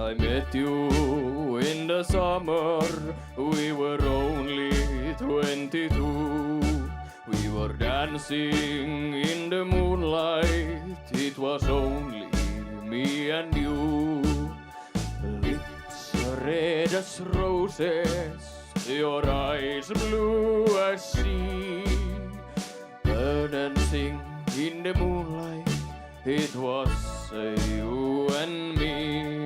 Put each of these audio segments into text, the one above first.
I met you in the summer, we were only 22. We were dancing in the moonlight, it was only me and you. Lips red as roses, your eyes blue as sea. Dancing in the moonlight, it was you and me.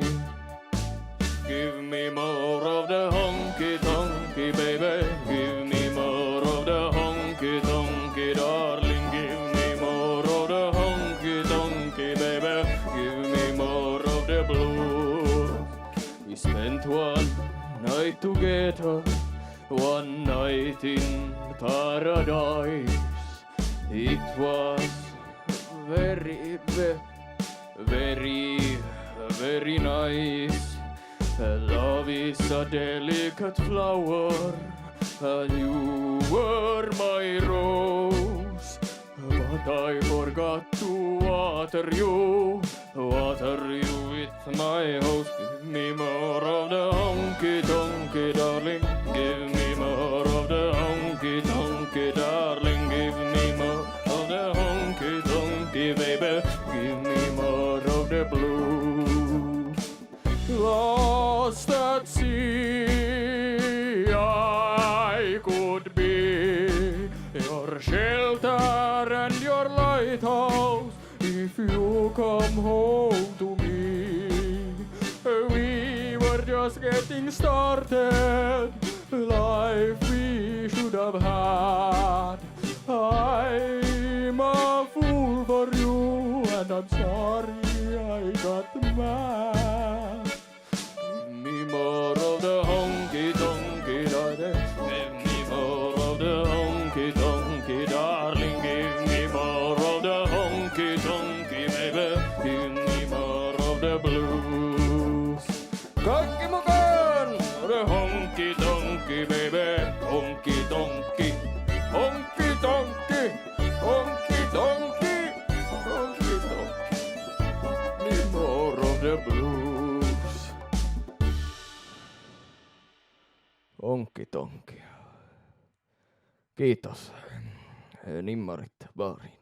Give me more of the honky-tonky, baby. Give me more of the honky-tonky, darling. Give me more of the honky-tonky, baby. Give me more of the blues. We spent one night together, one night in paradise. It was very, very nice. Love is a delicate flower, and you were my rose. But I forgot to water you with my hose. Give me more of the honky-tonky, darling. Give me more of the honky-tonky, darling. Give me more of the honky-tonky, baby. Give me more of the blues. Lost at sea, I could be your shelter and your lighthouse if you come home to me. We were just getting started, life we should have had. I'm a fool for you, and I'm sorry I got mad. Give me more of the honky-tonky, darling. Give me more of the honky-tonky, darling. Give me more of the honky-tonky, baby. Give me more of the blues. Kaikki mukaan! The honky-tonky, baby. Honky-tonky. Honky-tonky. Honky-tonky. Honky-tonky. Need more of the blues. Honky-tonky. Kiitos. Nimmarit baariin.